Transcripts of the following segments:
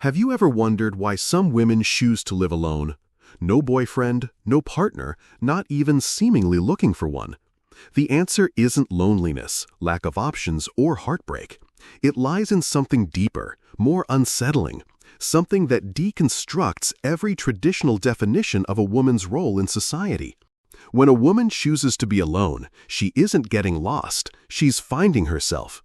Have you ever wondered why some women choose to live alone? No boyfriend, no partner, not even seemingly looking for one. The answer isn't loneliness, lack of options, or heartbreak. It lies in something deeper, more unsettling, something that deconstructs every traditional definition of a woman's role in society. When a woman chooses to be alone, she isn't getting lost, she's finding herself.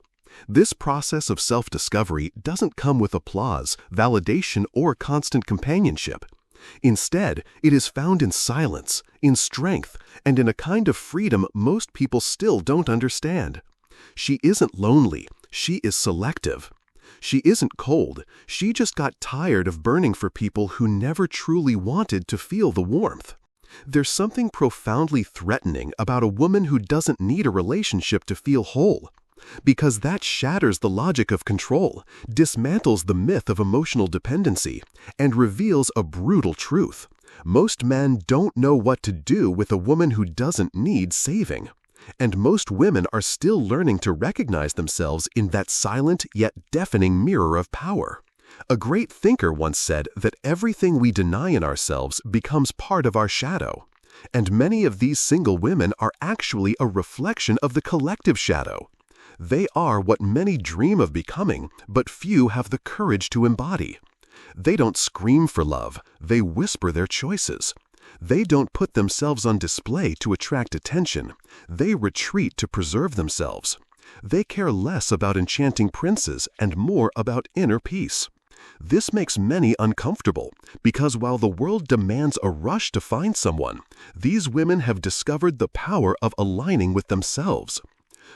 This process of self-discovery doesn't come with applause, validation, or constant companionship. Instead, it is found in silence, in strength, and in a kind of freedom most people still don't understand. She isn't lonely, she is selective. She isn't cold, she just got tired of burning for people who never truly wanted to feel the warmth. There's something profoundly threatening about a woman who doesn't need a relationship to feel whole. Because that shatters the logic of control, dismantles the myth of emotional dependency, and reveals a brutal truth. Most men don't know what to do with a woman who doesn't need saving. And most women are still learning to recognize themselves in that silent yet deafening mirror of power. A great thinker once said that everything we deny in ourselves becomes part of our shadow. And many of these single women are actually a reflection of the collective shadow. They are what many dream of becoming, but few have the courage to embody. They don't scream for love, they whisper their choices. They don't put themselves on display to attract attention, they retreat to preserve themselves. They care less about enchanting princes and more about inner peace. This makes many uncomfortable, because while the world demands a rush to find someone, these women have discovered the power of aligning with themselves.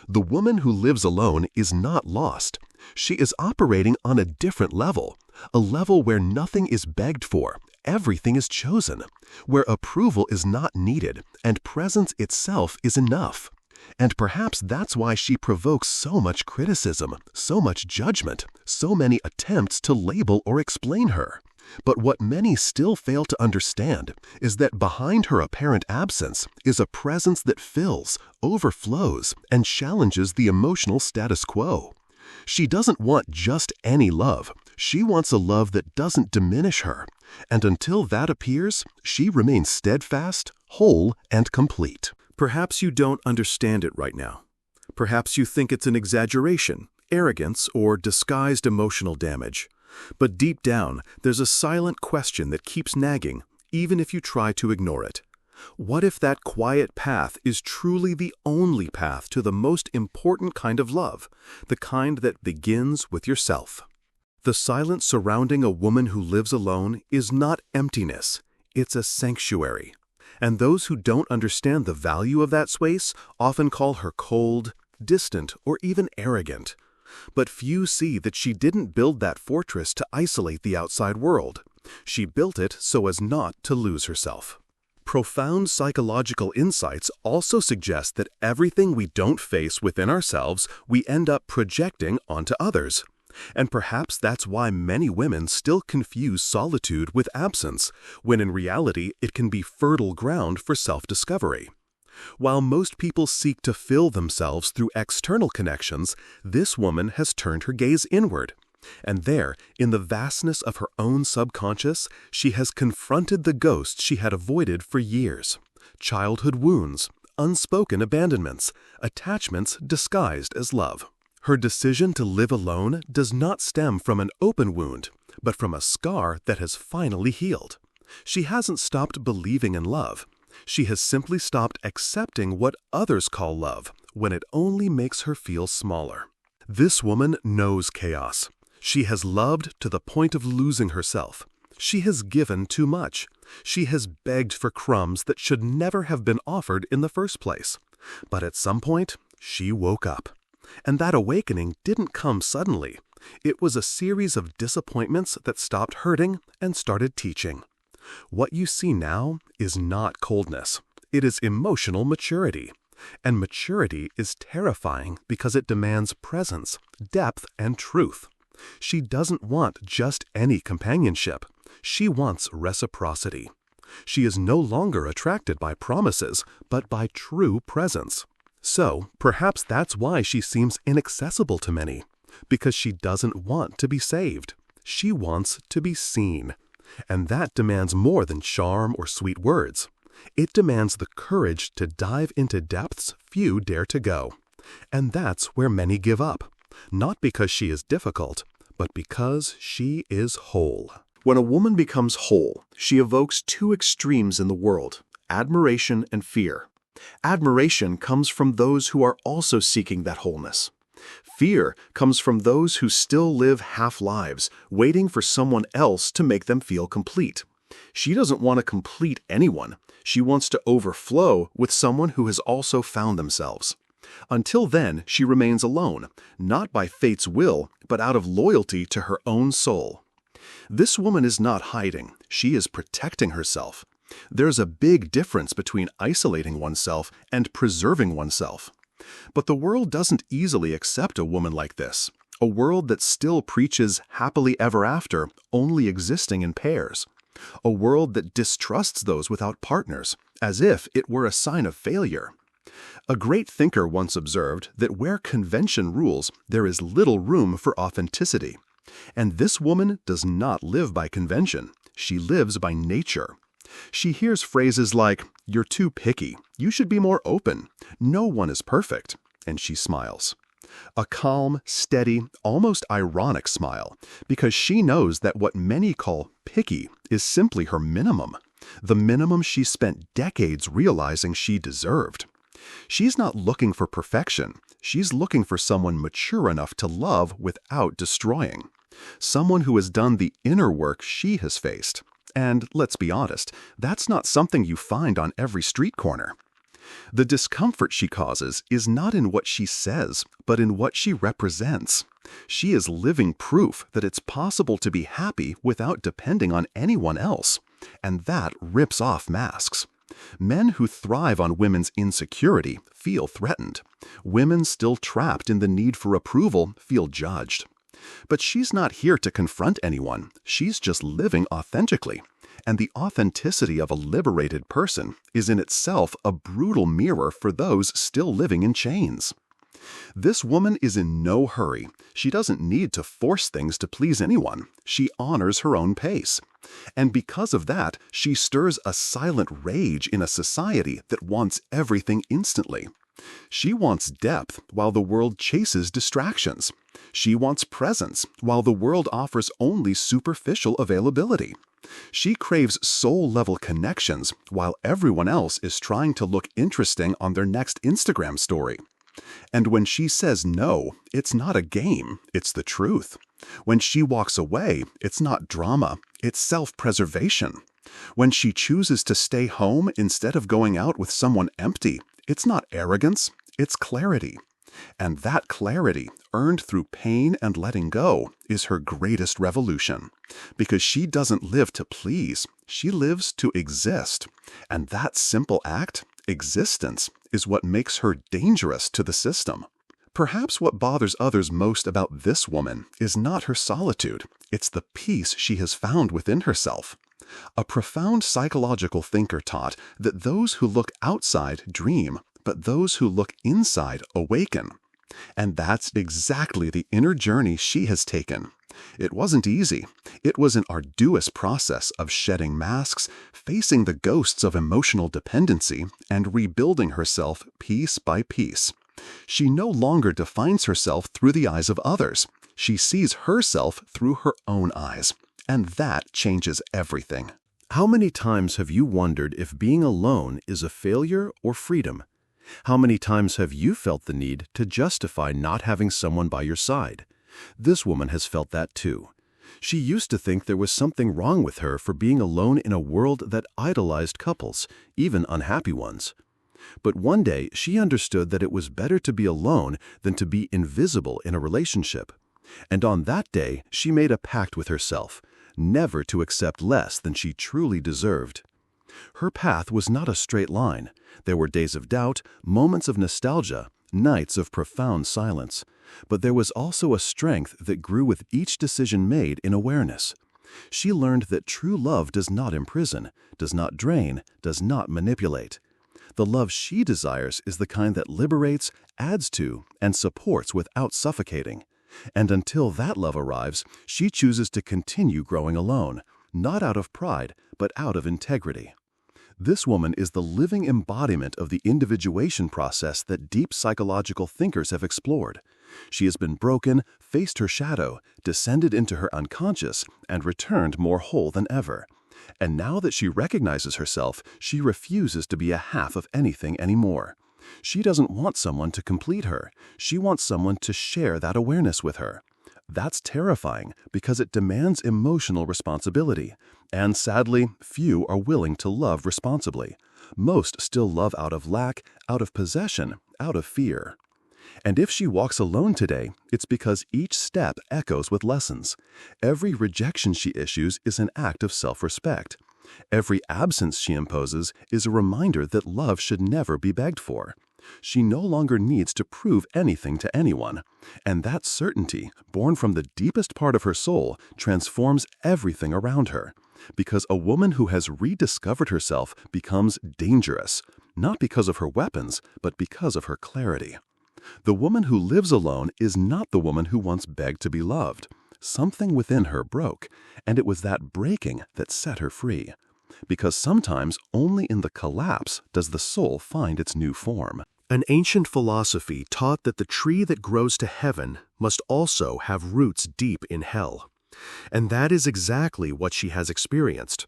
The woman who lives alone is not lost. She is operating on a different level, a level where nothing is begged for, everything is chosen, where approval is not needed, and presence itself is enough. And perhaps that's why she provokes so much criticism, so much judgment, so many attempts to label or explain her. But what many still fail to understand is that behind her apparent absence is a presence that fills, overflows, and challenges the emotional status quo. She doesn't want just any love. She wants a love that doesn't diminish her. And until that appears, she remains steadfast, whole, and complete. Perhaps you don't understand it right now. Perhaps you think it's an exaggeration, arrogance, or disguised emotional damage. But deep down, there's a silent question that keeps nagging, even if you try to ignore it. What if that quiet path is truly the only path to the most important kind of love, the kind that begins with yourself? The silence surrounding a woman who lives alone is not emptiness, it's a sanctuary. And those who don't understand the value of that space often call her cold, distant, or even arrogant. But few see that she didn't build that fortress to isolate the outside world. She built it so as not to lose herself. Profound psychological insights also suggest that everything we don't face within ourselves, we end up projecting onto others. And perhaps that's why many women still confuse solitude with absence, when in reality it can be fertile ground for self-discovery. While most people seek to fill themselves through external connections, this woman has turned her gaze inward. And there, in the vastness of her own subconscious, she has confronted the ghosts she had avoided for years. Childhood wounds, unspoken abandonments, attachments disguised as love. Her decision to live alone does not stem from an open wound, but from a scar that has finally healed. She hasn't stopped believing in love. She has simply stopped accepting what others call love when it only makes her feel smaller. This woman knows chaos. She has loved to the point of losing herself. She has given too much. She has begged for crumbs that should never have been offered in the first place. But at some point, she woke up. And that awakening didn't come suddenly. It was a series of disappointments that stopped hurting and started teaching. What you see now is not coldness. It is emotional maturity. And maturity is terrifying because it demands presence, depth, and truth. She doesn't want just any companionship. She wants reciprocity. She is no longer attracted by promises, but by true presence. So, perhaps that's why she seems inaccessible to many, because she doesn't want to be saved. She wants to be seen. And that demands more than charm or sweet words. It demands the courage to dive into depths few dare to go. And that's where many give up. Not because she is difficult, but because she is whole. When a woman becomes whole, she evokes two extremes in the world: admiration and fear. Admiration comes from those who are also seeking that wholeness. Fear comes from those who still live half-lives, waiting for someone else to make them feel complete. She doesn't want to complete anyone. She wants to overflow with someone who has also found themselves. Until then, she remains alone, not by fate's will, but out of loyalty to her own soul. This woman is not hiding. She is protecting herself. There's a big difference between isolating oneself and preserving oneself. But the world doesn't easily accept a woman like this, a world that still preaches happily ever after, only existing in pairs. A world that distrusts those without partners, as if it were a sign of failure. A great thinker once observed that where convention rules, there is little room for authenticity. And this woman does not live by convention. She lives by nature. She hears phrases like, "You're too picky. You should be more open. No one is perfect." And she smiles. A calm, steady, almost ironic smile, because she knows that what many call picky is simply her minimum, the minimum she spent decades realizing she deserved. She's not looking for perfection. She's looking for someone mature enough to love without destroying. Someone who has done the inner work she has faced. And let's be honest, that's not something you find on every street corner. The discomfort she causes is not in what she says, but in what she represents. She is living proof that it's possible to be happy without depending on anyone else. And that rips off masks. Men who thrive on women's insecurity feel threatened. Women still trapped in the need for approval feel judged. But she's not here to confront anyone. She's just living authentically. And the authenticity of a liberated person is in itself a brutal mirror for those still living in chains. This woman is in no hurry. She doesn't need to force things to please anyone. She honors her own pace. And because of that, she stirs a silent rage in a society that wants everything instantly. She wants depth while the world chases distractions. She wants presence while the world offers only superficial availability. She craves soul-level connections while everyone else is trying to look interesting on their next Instagram story. And when she says no, it's not a game, it's the truth. When she walks away, it's not drama, it's self-preservation. When she chooses to stay home instead of going out with someone empty, it's not arrogance, it's clarity. And that clarity, earned through pain and letting go, is her greatest revolution. Because she doesn't live to please, she lives to exist. And that simple act, existence, is what makes her dangerous to the system. Perhaps what bothers others most about this woman is not her solitude, it's the peace she has found within herself. A profound psychological thinker taught that those who look outside dream, but those who look inside awaken. And that's exactly the inner journey she has taken. It wasn't easy. It was an arduous process of shedding masks, facing the ghosts of emotional dependency, and rebuilding herself piece by piece. She no longer defines herself through the eyes of others. She sees herself through her own eyes. And that changes everything. How many times have you wondered if being alone is a failure or freedom? How many times have you felt the need to justify not having someone by your side? This woman has felt that too. She used to think there was something wrong with her for being alone in a world that idolized couples, even unhappy ones. But one day she understood that it was better to be alone than to be invisible in a relationship. And on that day, she made a pact with herself, never to accept less than she truly deserved. Her path was not a straight line. There were days of doubt, moments of nostalgia, nights of profound silence. But there was also a strength that grew with each decision made in awareness. She learned that true love does not imprison, does not drain, does not manipulate. The love she desires is the kind that liberates, adds to, and supports without suffocating. And until that love arrives, she chooses to continue growing alone, not out of pride, but out of integrity. This woman is the living embodiment of the individuation process that deep psychological thinkers have explored. She has been broken, faced her shadow, descended into her unconscious, and returned more whole than ever. And now that she recognizes herself, she refuses to be a half of anything anymore. She doesn't want someone to complete her. She wants someone to share that awareness with her. That's terrifying because it demands emotional responsibility. And sadly, few are willing to love responsibly. Most still love out of lack, out of possession, out of fear. And if she walks alone today, it's because each step echoes with lessons. Every rejection she issues is an act of self-respect. Every absence she imposes is a reminder that love should never be begged for. She no longer needs to prove anything to anyone. And that certainty, born from the deepest part of her soul, transforms everything around her. Because a woman who has rediscovered herself becomes dangerous, not because of her weapons, but because of her clarity. The woman who lives alone is not the woman who once begged to be loved. Something within her broke, and it was that breaking that set her free. Because sometimes only in the collapse does the soul find its new form. An ancient philosophy taught that the tree that grows to heaven must also have roots deep in hell. And that is exactly what she has experienced.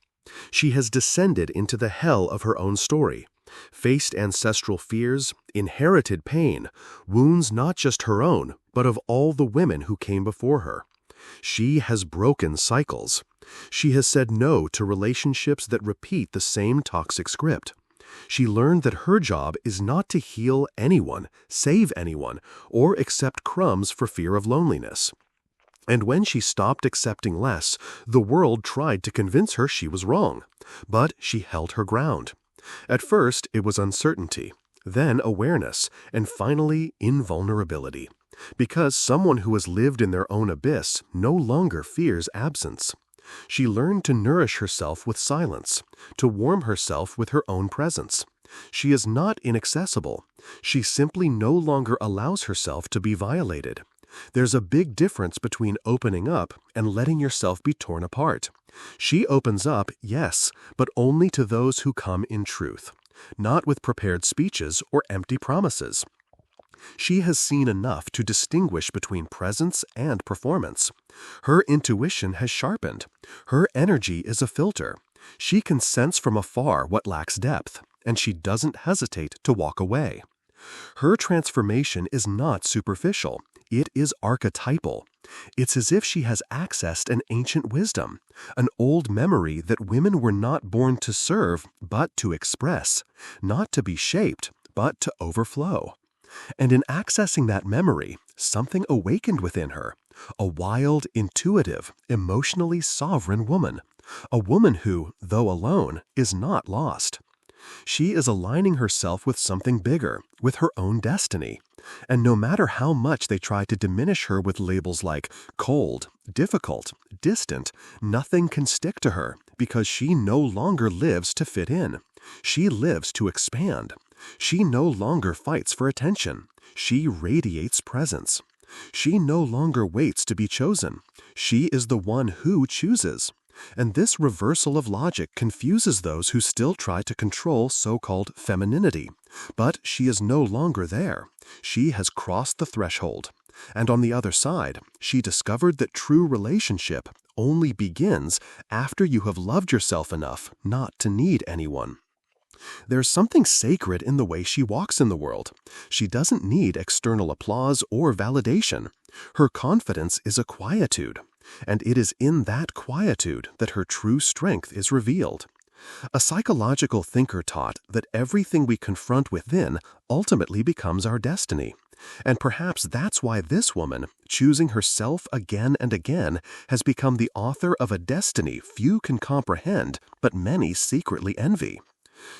She has descended into the hell of her own story, faced ancestral fears, inherited pain, wounds not just her own, but of all the women who came before her. She has broken cycles. She has said no to relationships that repeat the same toxic script. She learned that her job is not to heal anyone, save anyone, or accept crumbs for fear of loneliness. And when she stopped accepting less, the world tried to convince her she was wrong. But she held her ground. At first, it was uncertainty, then awareness, and finally invulnerability. Because someone who has lived in their own abyss no longer fears absence. She learned to nourish herself with silence, to warm herself with her own presence. She is not inaccessible. She simply no longer allows herself to be violated. There's a big difference between opening up and letting yourself be torn apart. She opens up, yes, but only to those who come in truth, not with prepared speeches or empty promises. She has seen enough to distinguish between presence and performance. Her intuition has sharpened. Her energy is a filter. She can sense from afar what lacks depth, and she doesn't hesitate to walk away. Her transformation is not superficial. It is archetypal. It's as if she has accessed an ancient wisdom, an old memory that women were not born to serve, but to express, not to be shaped, but to overflow. And in accessing that memory, something awakened within her, a wild, intuitive, emotionally sovereign woman, a woman who, though alone, is not lost. She is aligning herself with something bigger, with her own destiny. And no matter how much they try to diminish her with labels like cold, difficult, distant, nothing can stick to her because she no longer lives to fit in. She lives to expand. She no longer fights for attention. She radiates presence. She no longer waits to be chosen. She is the one who chooses. And this reversal of logic confuses those who still try to control so-called femininity. But she is no longer there. She has crossed the threshold. And on the other side, she discovered that true relationship only begins after you have loved yourself enough not to need anyone. There's something sacred in the way she walks in the world. She doesn't need external applause or validation. Her confidence is a quietude, and it is in that quietude that her true strength is revealed. A psychological thinker taught that everything we confront within ultimately becomes our destiny. And perhaps that's why this woman, choosing herself again and again, has become the author of a destiny few can comprehend, but many secretly envy.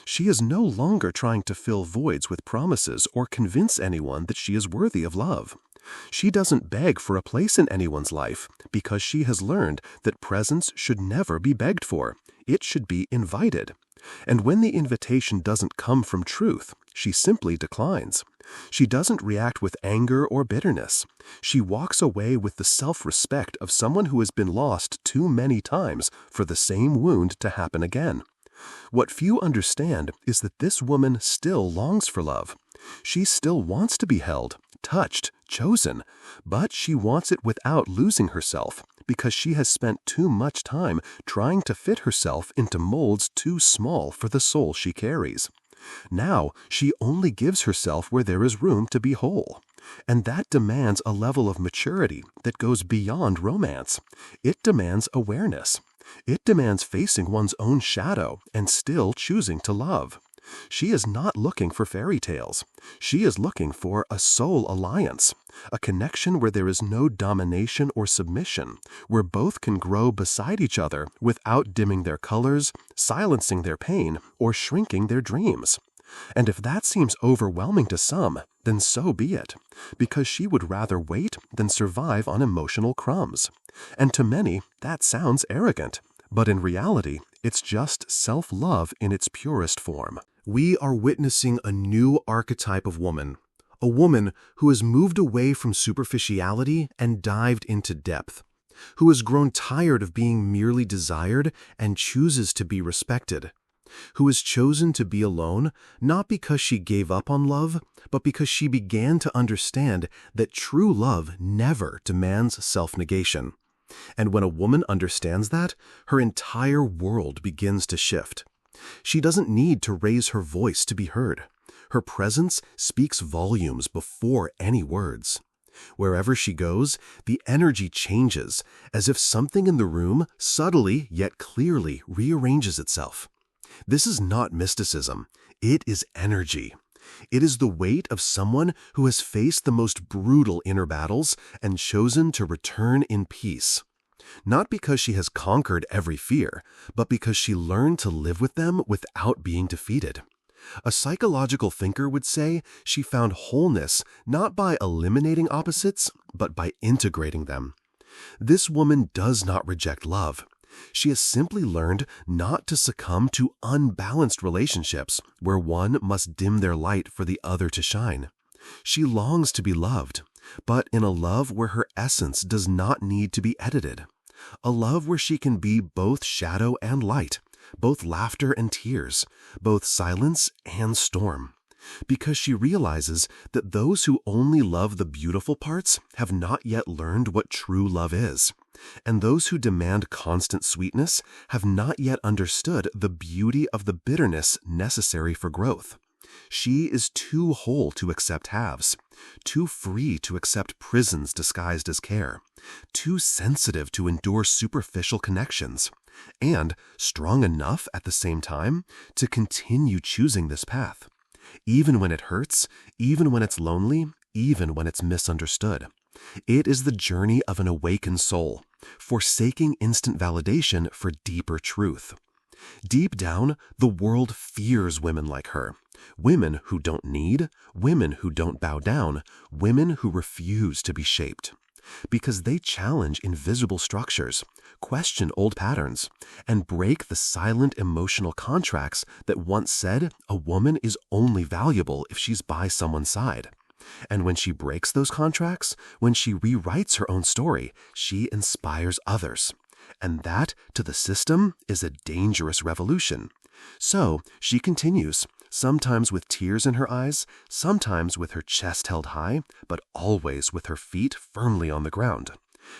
She is no longer trying to fill voids with promises or convince anyone that she is worthy of love. She doesn't beg for a place in anyone's life because she has learned that presence should never be begged for. It should be invited. And when the invitation doesn't come from truth, She simply declines. She doesn't react with anger or bitterness. She walks away with the self-respect of someone who has been lost too many times for the same wound to happen again. What few understand is that this woman still longs for love. She still wants to be held, touched, chosen, but she wants it without losing herself because she has spent too much time trying to fit herself into molds too small for the soul she carries. Now, she only gives herself where there is room to be whole. And that demands a level of maturity that goes beyond romance. It demands awareness. It demands facing one's own shadow and still choosing to love. She is not looking for fairy tales. She is looking for a soul alliance, a connection where there is no domination or submission, where both can grow beside each other without dimming their colors, silencing their pain, or shrinking their dreams. And if that seems overwhelming to some, then so be it, because she would rather wait than survive on emotional crumbs. And to many, that sounds arrogant, but in reality, it's just self-love in its purest form. We are witnessing a new archetype of woman, a woman who has moved away from superficiality and dived into depth, who has grown tired of being merely desired and chooses to be respected, who has chosen to be alone not because she gave up on love, but because she began to understand that true love never demands self-negation. And when a woman understands that, her entire world begins to shift. She doesn't need to raise her voice to be heard. Her presence speaks volumes before any words. Wherever she goes, the energy changes, as if something in the room subtly yet clearly rearranges itself. This is not mysticism. It is energy. It is the weight of someone who has faced the most brutal inner battles and chosen to return in peace. Not because she has conquered every fear, but because she learned to live with them without being defeated. A psychological thinker would say she found wholeness not by eliminating opposites, but by integrating them. This woman does not reject love. She has simply learned not to succumb to unbalanced relationships where one must dim their light for the other to shine. She longs to be loved, but in a love where her essence does not need to be edited. A love where she can be both shadow and light, both laughter and tears, both silence and storm. Because she realizes that those who only love the beautiful parts have not yet learned what true love is. And those who demand constant sweetness have not yet understood the beauty of the bitterness necessary for growth. She is too whole to accept halves, too free to accept prisons disguised as care, too sensitive to endure superficial connections, and strong enough at the same time to continue choosing this path, even when it hurts, even when it's lonely, even when it's misunderstood. It is the journey of an awakened soul, forsaking instant validation for deeper truth. Deep down, the world fears women like her. Women who don't need, women who don't bow down, women who refuse to be shaped. Because they challenge invisible structures, question old patterns, and break the silent emotional contracts that once said a woman is only valuable if she's by someone's side. And when she breaks those contracts, when she rewrites her own story, she inspires others. And that, to the system, is a dangerous revolution. So she continues, sometimes with tears in her eyes, sometimes with her chest held high, but always with her feet firmly on the ground.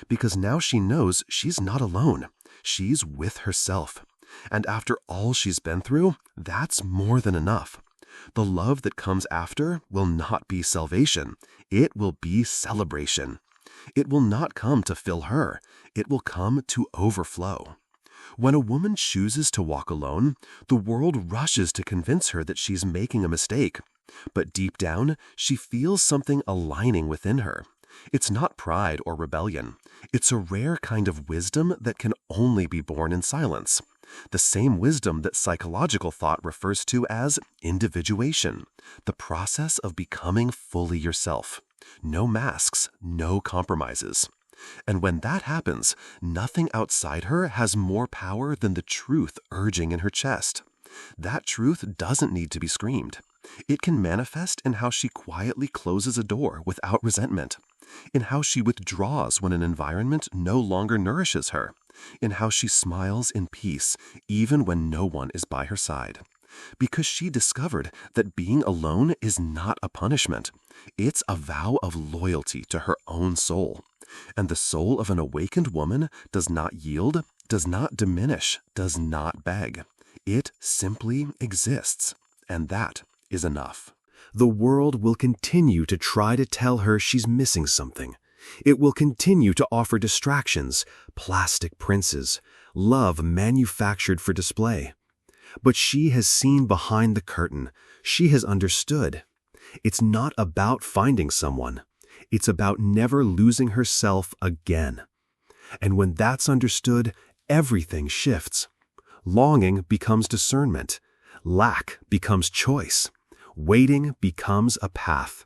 Because now she knows she's not alone. She's with herself. And after all she's been through, that's more than enough. The love that comes after will not be salvation. It will be celebration. It will not come to fill her. It will come to overflow. When a woman chooses to walk alone, the world rushes to convince her that she's making a mistake. But deep down, she feels something aligning within her. It's not pride or rebellion. It's a rare kind of wisdom that can only be born in silence. The same wisdom that psychological thought refers to as individuation, the process of becoming fully yourself. No masks, no compromises. And when that happens, nothing outside her has more power than the truth urging in her chest. That truth doesn't need to be screamed. It can manifest in how she quietly closes a door without resentment, in how she withdraws when an environment no longer nourishes her, in how she smiles in peace even when no one is by her side. Because she discovered that being alone is not a punishment. It's a vow of loyalty to her own soul. And the soul of an awakened woman does not yield, does not diminish, does not beg. It simply exists. And that is enough. The world will continue to try to tell her she's missing something. It will continue to offer distractions, plastic princes, love manufactured for display. But she has seen behind the curtain. She has understood. It's not about finding someone. It's about never losing herself again. And when that's understood, everything shifts. Longing becomes discernment. Lack becomes choice. Waiting becomes a path.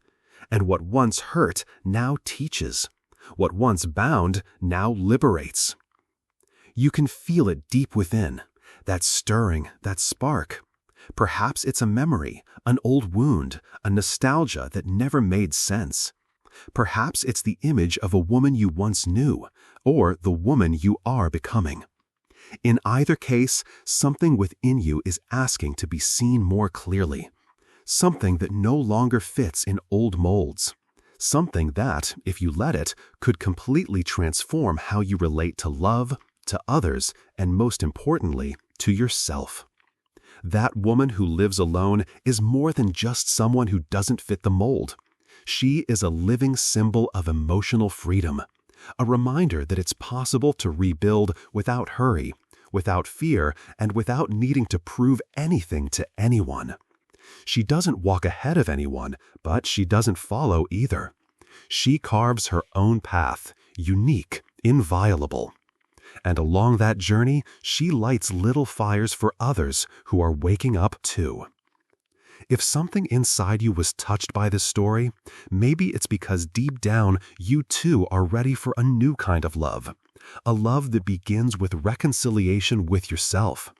And what once hurt now teaches. What once bound now liberates. You can feel it deep within. That stirring, that spark. Perhaps it's a memory, an old wound, a nostalgia that never made sense. Perhaps it's the image of a woman you once knew, or the woman you are becoming. In either case, something within you is asking to be seen more clearly. Something that no longer fits in old molds. Something that, if you let it, could completely transform how you relate to love, to others, and most importantly, to yourself. That woman who lives alone is more than just someone who doesn't fit the mold. She is a living symbol of emotional freedom, a reminder that it's possible to rebuild without hurry, without fear, and without needing to prove anything to anyone. She doesn't walk ahead of anyone, but she doesn't follow either. She carves her own path, unique, inviolable. And along that journey, she lights little fires for others who are waking up too. If something inside you was touched by this story, maybe it's because deep down you too are ready for a new kind of love. A love that begins with reconciliation with yourself.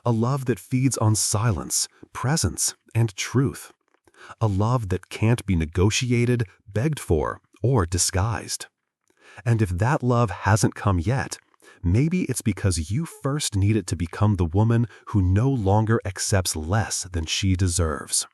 A love that feeds on silence, presence, and truth. A love that can't be negotiated, begged for, or disguised. And if that love hasn't come yet, maybe it's because you first need it to become the woman who no longer accepts less than she deserves.